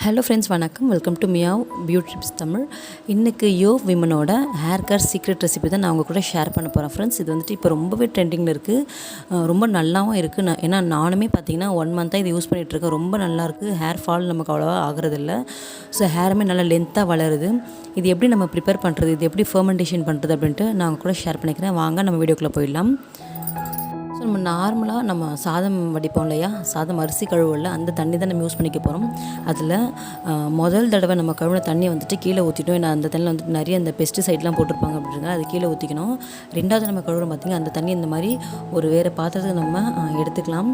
Hello friends, வணக்கம். Welcome to meow Beautytipstamil. இன்றைக்கி யோ விமனோட hair care secret recipe தான் நான் உங்கள் கூட ஷேர் பண்ண போகிறேன் ஃப்ரெண்ட்ஸ். இது வந்துட்டு இப்போ ரொம்பவே ட்ரெண்டிங்கில் இருக்குது, ரொம்ப நல்லாவும் இருக்குது. ஏன்னா நானுமே பார்த்தீங்கன்னா 1 மந்த்தாக இது யூஸ் பண்ணிகிட்ருக்கேன். ரொம்ப நல்லாயிருக்கு. ஹேர் ஃபால் நமக்கு அவ்வளோவா ஆகிறதில்ல. ஸோ ஹேருமே நல்லா லென்த்தாக வளருது. இது எப்படி நம்ம ப்ரிப்பேர் பண்ணுறது, இது எப்படி ஃபர்மெண்டேஷன் பண்ணுறது அப்படின்ட்டு நான் உங்கள் கூட ஷேர் பண்ணிக்கிறேன். வாங்க நம்ம வீடியோக்குள்ளே போயிடலாம். ஸோ நம்ம நார்மலாக நம்ம சாதம் வடிப்போம் இல்லையா, சாதம் அரிசி கழுவுல அந்த தண்ணி தான் நம்ம யூஸ் பண்ணிக்க போகிறோம். அதில் முதல் தடவை நம்ம கழுவின தண்ணியை வந்துட்டு கீழே ஊற்றிட்டோம். ஏன்னா அந்த தண்ணியில் வந்துட்டு நிறைய அந்த பெஸ்டிசைட்லாம் போட்டிருப்பாங்க அப்படின்றதால அது கீழே ஊற்றிக்கணும். ரெண்டாவது நம்ம கழுவுறோம் பார்த்திங்கன்னா, அந்த தண்ணி இந்த மாதிரி ஒரு வேறு பாத்திரத்துக்கு நம்ம எடுத்துக்கலாம்.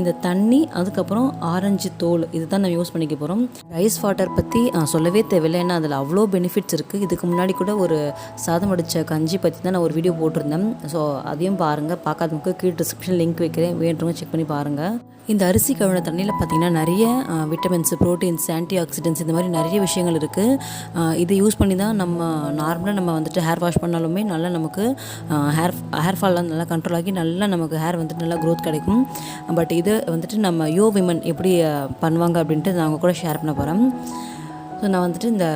இந்த தண்ணி, அதுக்கப்புறம் ஆரஞ்சு தோல், இது தான் நம்ம யூஸ் பண்ணிக்க போகிறோம். ரைஸ் வாட்டர் பற்றி சொல்லவே தேவையில்லை, ஏன்னா அதில் அவ்வளோ பெனிஃபிட்ஸ் இருக்குது. இதுக்கு முன்னாடி கூட ஒரு சாதம் வடித்த கஞ்சி பற்றி தான் நான் ஒரு வீடியோ போட்டிருந்தேன். ஸோ அதையும் பாருங்கள். பார்க்காதவங்களுக்கு கீழே டிஸ்கிரிப்ஷன் லிங்க் வைக்கிறேன், வேண்டுறவங்க செக் பண்ணி பாருங்கள். இந்த அரிசி கழுவின தண்ணியில் பார்த்திங்கன்னா நிறைய விட்டமின்ஸ், ப்ரோட்டீன்ஸ், ஆன்டி ஆக்சிடென்ட்ஸ், இந்த மாதிரி நிறைய விஷயங்கள் இருக்குது. இதை யூஸ் பண்ணி தான் நம்ம நார்மலாக நம்ம வந்துட்டு ஹேர் வாஷ் பண்ணாலுமே நல்லா நமக்கு ஹேர் ஃபால்லாம் நல்லா கண்ட்ரோல் ஆகி நல்லா நமக்கு ஹேர் வந்துட்டு நல்லா க்ரோத் கிடைக்கும். பட் இது வந்துட்டு நம்ம யோ விமன் எப்படி பண்ணுவாங்க அப்படின்ட்டு நான் அவங்க கூட ஷேர் பண்ண போகிறேன். ஸோ நான் வந்துட்டு இந்த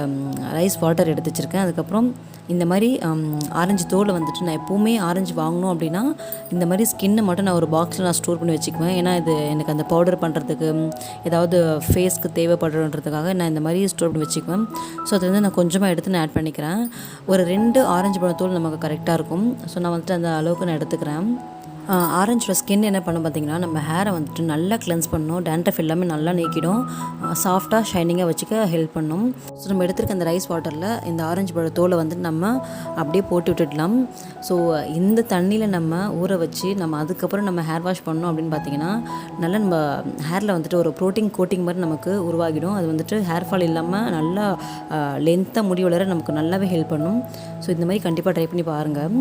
ரைஸ் வாட்டர் எடுத்து வச்சுருக்கேன். அதுக்கப்புறம் இந்த மாதிரி ஆரஞ்சு தோலை வந்துட்டு நான் எப்போவுமே ஆரஞ்சு வாங்கணும் அப்படின்னா இந்த மாதிரி ஸ்கின்னை மட்டும் நான் ஒரு பாக்ஸில் நான் ஸ்டோர் பண்ணி வச்சுக்குவேன். ஏன்னா இது எனக்கு அந்த பவுடர் பண்ணுறதுக்கு, ஏதாவது ஃபேஸ்க்கு தேவைப்படுறதுக்காக நான் இந்த மாதிரி ஸ்டோர் பண்ணி வச்சுக்குவேன். ஸோ அது வந்து நான் கொஞ்சமாக எடுத்து நான் ஆட் பண்ணிக்கிறேன். ஒரு 2 ஆரஞ்சு பழம் தோல் நமக்கு கரெக்டாக இருக்கும். ஸோ நான் வந்துட்டு அந்த அளவுக்கு நான் எடுத்துக்கிறேன். ஆரஞ்சோட ஸ்கின் என்ன பண்ணும் பார்த்திங்கன்னா, நம்ம ஹேரை வந்துட்டு நல்லா கிளென்ஸ் பண்ணணும். டேண்ட்ரஃப் எல்லாமே நல்லா நீக்கிடும், சாஃப்டாக ஷைனிங்காக வச்சுக்க ஹெல்ப் பண்ணும். ஸோ நம்ம எடுத்துருக்க அந்த ரைஸ் வாட்டரில் இந்த ஆரஞ்சு பழ தோலை வந்துட்டு நம்ம அப்படியே போட்டு விட்டுடலாம். ஸோ இந்த தண்ணியில் நம்ம ஊற வச்சு நம்ம அதுக்கப்புறம் நம்ம ஹேர் வாஷ் பண்ணோம் அப்படின்னு பார்த்திங்கன்னா, நல்லா நம்ம ஹேரில் வந்துட்டு ஒரு ப்ரோட்டீன் கோட்டிங் மாதிரி நமக்கு உருவாகிடும். அது வந்துட்டு ஹேர் ஃபால் இல்லாமல் நல்லா லென்த்தாக முடி வளர நமக்கு நல்லாவே ஹெல்ப் பண்ணும். ஸோ இந்த மாதிரி கண்டிப்பாக ட்ரை பண்ணி பாருங்கள்.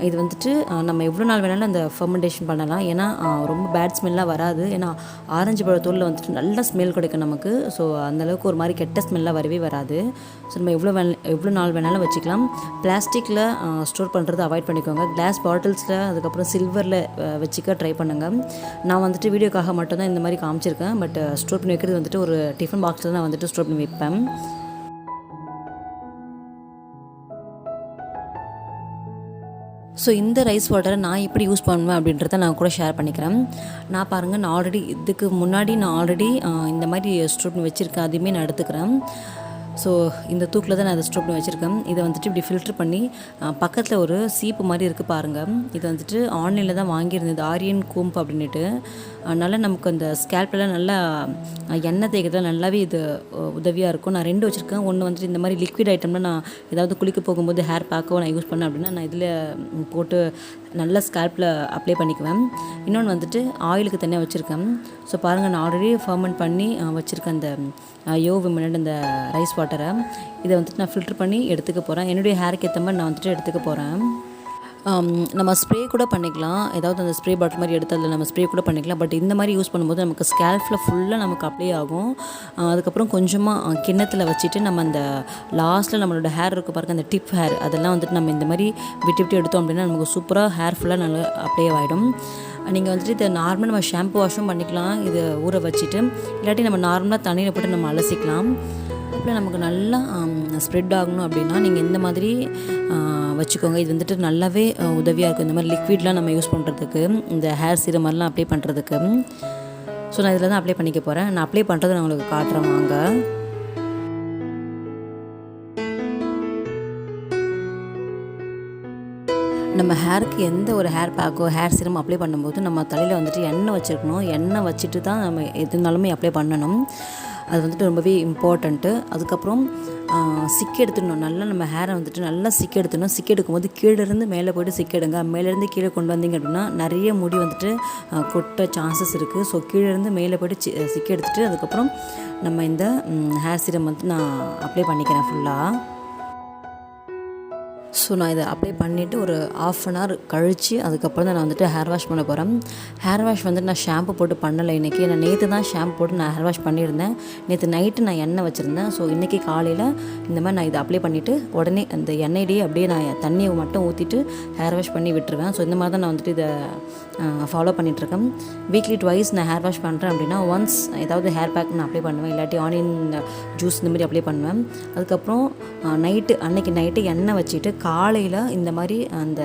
இது வந்துட்டு நம்ம எவ்வளோ நாள் வேணாலும் அந்த ஃபர்மெண்டேஷன் பண்ணலாம். ஏன்னா ரொம்ப பேட் ஸ்மெல்லாம் வராது. ஏன்னா ஆரஞ்சு பழத்தோலில் வந்துட்டு நல்ல ஸ்மெல் கிடைக்கும் நமக்கு. ஸோ அந்தளவுக்கு ஒரு மாதிரி கெட்ட ஸ்மெல்லாம் வரவே வராது. ஸோ நம்ம எவ்வளோ நாள் வேணாலும் வச்சுக்கலாம். பிளாஸ்டிக்கில் ஸ்டோர் பண்ணுறது அவாய்ட் பண்ணிக்கோங்க. கிளாஸ் பாட்டில்ஸில், அதுக்கப்புறம் சில்வரில் வச்சுக்க ட்ரை பண்ணுங்கள். நான் வந்துட்டு வீடியோக்காக மட்டும்தான் இந்த மாதிரி காமிச்சிருக்கேன். பட் ஸ்டோர் பண்ணி வைக்கிறது வந்துட்டு ஒரு டிஃபன் பாக்ஸில் தான் வந்துட்டு ஸ்டோர் பண்ணி வைப்பேன். ஸோ இந்த ரைஸ் வாட்டரை நான் எப்படி யூஸ் பண்ணுவேன் அப்படின்றத நான் கூட ஷேர் பண்ணிக்கிறேன். நான் பாருங்கள், நான் ஆல்ரெடி இதுக்கு முன்னாடி இந்த மாதிரி ஸ்டோர் பண்ணி வச்சுருக்கேன். அதையுமே நான் எடுத்துக்கிறேன். ஸோ இந்த தூக்கில் தான் நான் அதை ஸ்டோர் பண்ணி வச்சுருக்கேன். இதை வந்துட்டு இப்படி ஃபில்ட்ரு பண்ணி பக்கத்தில் ஒரு சீப்பு மாதிரி இருக்குது பாருங்கள். இது வந்துட்டு ஆன்லைனில் தான் வாங்கியிருந்தது, ஆரியன் கோம்பு அப்படின்ட்டு. நல்லா நமக்கு அந்த ஸ்கேல்ப்லாம் நல்லா எண்ணெய் தேய்க்கிறதுல நல்லாவே இது உதவியாக இருக்கும். நான் 2 வச்சுருக்கேன். ஒன்று வந்துட்டு இந்த மாதிரி லிக்விட் ஐட்டம்லாம் நான் ஏதாவது குளிக்க போகும்போது ஹேர் பேக்கோ நான் யூஸ் பண்ணேன் அப்படின்னா நான் இதில் போட்டு நல்லா ஸ்கேல்ப்பில் அப்ளை பண்ணிக்குவேன். இன்னொன்று வந்துட்டு ஆயிலுக்கு தனியாக வச்சுருக்கேன். ஸோ பாருங்கள், நான் ஆல்ரெடி ஃபர்மெண்ட் பண்ணி வச்சுருக்கேன் அந்த யோ விமனோட அந்த ரைஸ் வாட்டரை. இதை வந்துட்டு நான் ஃபில்ட்ரு பண்ணி எடுத்துக்க போகிறேன். என்னுடைய ஹேருக்கு ஏற்ற மாதிரி நான் வந்துட்டு எடுத்துக்க போகிறேன். நம்ம ஸ்ப்ரே கூட பண்ணிக்கலாம். ஏதாவது அந்த ஸ்ப்ரே பாட்டில் மாதிரி எடுத்து அதில் நம்ம ஸ்ப்ரே கூட பண்ணிக்கலாம். பட் இந்த மாதிரி யூஸ் பண்ணும்போது நமக்கு ஸ்கேல்ஃபில் ஃபுல்லாக நமக்கு அப்ளை ஆகும். அதுக்கப்புறம் கொஞ்சமாக கிண்ணத்தில் வச்சுட்டு நம்ம அந்த லாஸ்ட்டில் நம்மளோட ஹேர் இருக்க பாருங்க, அந்த டிப் ஹேர், அதெல்லாம் வந்துட்டு நம்ம இந்த மாதிரி விட்டு எடுத்தோம் அப்படின்னா நமக்கு சூப்பராக ஹேர் ஃபுல்லாக நல்லா அப்ளை ஆகிடும். நீங்கள் வந்துட்டு இதை நார்மலாக நம்ம ஷாம்பு வாஷும் பண்ணிக்கலாம். இதை ஊற வச்சுட்டு, இல்லாட்டி நம்ம நார்மலாக தண்ணியில் போட்டு நம்ம அலசிக்கலாம். அப்புறம் நமக்கு நல்லா ஸ்ப்ரெட் ஆகணும் அப்படின்னா நீங்கள் இந்த மாதிரி வச்சுக்கோங்க. இது வந்துட்டு நல்லாவே உதவியாக இருக்கும். இந்த மாதிரி லிக்விட்லாம் நம்ம யூஸ் பண்ணுறதுக்கு, இந்த ஹேர் சீரம் மாதிரிலாம் அப்ளை பண்ணுறதுக்கு. ஸோ நான் இதில் தான் அப்ளை பண்ணிக்க போகிறேன். நான் அப்ளை பண்ணுறது நான் உங்களுக்கு காட்டுறேன் வாங்க. நம்ம ஹேருக்கு எந்த ஒரு ஹேர் பேக்கோ ஹேர் சீரம் அப்ளை பண்ணும்போது நம்ம தலையில் வந்துட்டு எண்ணெய் வச்சுருக்கணும். எண்ணெய் வச்சுட்டு தான் நம்ம எதுனாலுமே அப்ளை பண்ணணும். அது வந்துட்டு ரொம்பவே இம்பார்ட்டண்ட்டு. அதுக்கப்புறம் சிக்கி எடுத்துடணும். நல்லா நம்ம ஹேரை வந்துட்டு நல்லா சிக்கி எடுத்துடணும். சிக்கி எடுக்கும்போது கீழேருந்து மேலே போய்ட்டு சிக்கி எடுங்க. மேலேருந்து கீழே கொண்டு வந்தீங்க அப்படின்னா நிறைய முடி வந்துட்டு கொட்ட சான்சஸ் இருக்குது. ஸோ கீழேருந்து மேலே போய்ட்டு சிக்கி எடுத்துகிட்டு அதுக்கப்புறம் நம்ம இந்த ஹேர் சீரம் வந்து நான் அப்ளை பண்ணிக்கிறேன் ஃபுல்லாக. ஸோ நான் இதை அப்ளை பண்ணிவிட்டு ஒரு ½ அன் ஹவர் கழித்து அதுக்கப்புறம் தான் நான் வந்துட்டு ஹேர் வாஷ் பண்ண போகிறேன். ஹேர் வாஷ் வந்துட்டு நான் ஷாம்பு போட்டு பண்ணலை இன்றைக்கி. நான் நேற்று தான் ஷாம்பு போட்டு நான் ஹேர் வாஷ் பண்ணியிருந்தேன். நேற்று நைட்டு நான் எண்ணெய் வச்சுருந்தேன். ஸோ இன்றைக்கி காலையில் இந்த மாதிரி நான் இதை அப்ளை பண்ணிவிட்டு உடனே அந்த எண்ணெயிலேயே அப்படியே நான் தண்ணியை மட்டும் ஊற்றிட்டு ஹேர் வாஷ் பண்ணி விட்டுருவேன். ஸோ இந்த மாதிரி தான் நான் வந்துட்டு இதை ஃபாலோ பண்ணிகிட்ருக்கேன். வீக்லி ட்வைஸ் நான் ஹேர் வாஷ் பண்ணுறேன் அப்படின்னா ஒன்ஸ் ஏதாவது ஹேர் பேக் நான் அப்ளை பண்ணுவேன், இல்லாட்டி ஆனியன் ஜூஸ் இந்த மாதிரி அப்ளை பண்ணுவேன். அதுக்கப்புறம் அன்றைக்கி நைட்டு எண்ணெய் வச்சுட்டு காலையில் இந்த மாதிரி அந்த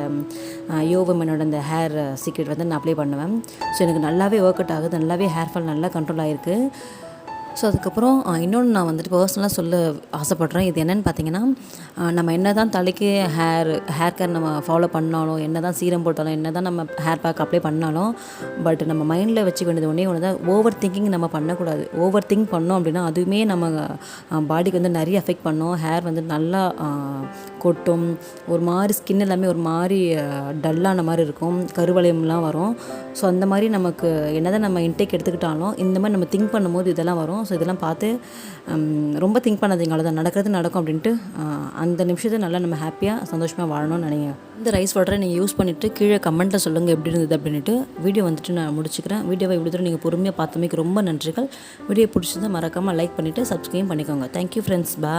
யோவமனோட அந்த ஹேர் சீக்ரெட் வந்து நான் அப்ளை பண்ணுவேன். ஸோ எனக்கு நல்லாவே ஒர்க் அவுட் ஆகுது, நல்லாவே ஹேர் ஃபால் நல்லா கண்ட்ரோல் ஆகிருக்கு. ஸோ அதுக்கப்புறம் இன்னொன்று நான் வந்துட்டு பர்சனலாக சொல்ல ஆசைப்பட்றேன். இது என்னென்னு பார்த்தீங்கன்னா, நம்ம என்ன தான் தலைக்கு ஹேர் கேர் நம்ம ஃபாலோ பண்ணாலும், என்ன தான் சீரம் போட்டாலும், என்ன தான் நம்ம ஹேர் பேக் அப்ளை பண்ணாலும், பட் நம்ம மைண்டில் வச்சுக்க வேண்டியது ஒன்று தான், ஓவர் திங்கிங் நம்ம பண்ணக்கூடாது. ஓவர் திங்க் பண்ணோம் அப்படின்னா அதுவுமே நம்ம பாடிக்கு வந்து நிறைய எஃபெக்ட் பண்ணும். ஹேர் வந்து நல்லா கொட்டும், ஒரு மாதிரி ஸ்கின் எல்லாமே ஒரு மாதிரி டல்லான மாதிரி இருக்கும், கருவளையம்லாம் வரும். ஸோ அந்த மாதிரி நமக்கு என்ன தான் நம்ம இன்டேக் எடுத்துக்கிட்டாலும் இந்த மாதிரி நம்ம திங்க் பண்ணும்போது இதெல்லாம் வரும். ஸோ இதெல்லாம் பார்த்து ரொம்ப திங்க் பண்ணாதீங்க, அவ்வளோதான், நடக்கிறது நடக்கும் அப்படின்ட்டு அந்த நிமிஷத்தை நல்லா நம்ம ஹாப்பியாக சந்தோஷமாக வாழணும்னு நினைக்கிறேன். இந்த ரைஸ் வாட்டரை நீங்கள் யூஸ் பண்ணிவிட்டு கீழே கமெண்ட்டில் சொல்லுங்கள் எப்படி இருந்தது அப்படின்ட்டு. வீடியோ வந்துட்டு நான் முடிச்சுக்கிறேன். வீடியோவை இவ்வளோ தூரம் நீங்கள் பொறுமையாக பார்த்தமைக்கு ரொம்ப நன்றிகள். வீடியோ பிடிச்சிருந்தா மறக்காமல் லைக் பண்ணிவிட்டு சப்ஸ்கிரைப் பண்ணிக்கோங்க. தேங்க்யூ ஃப்ரெண்ட்ஸ், பாய்.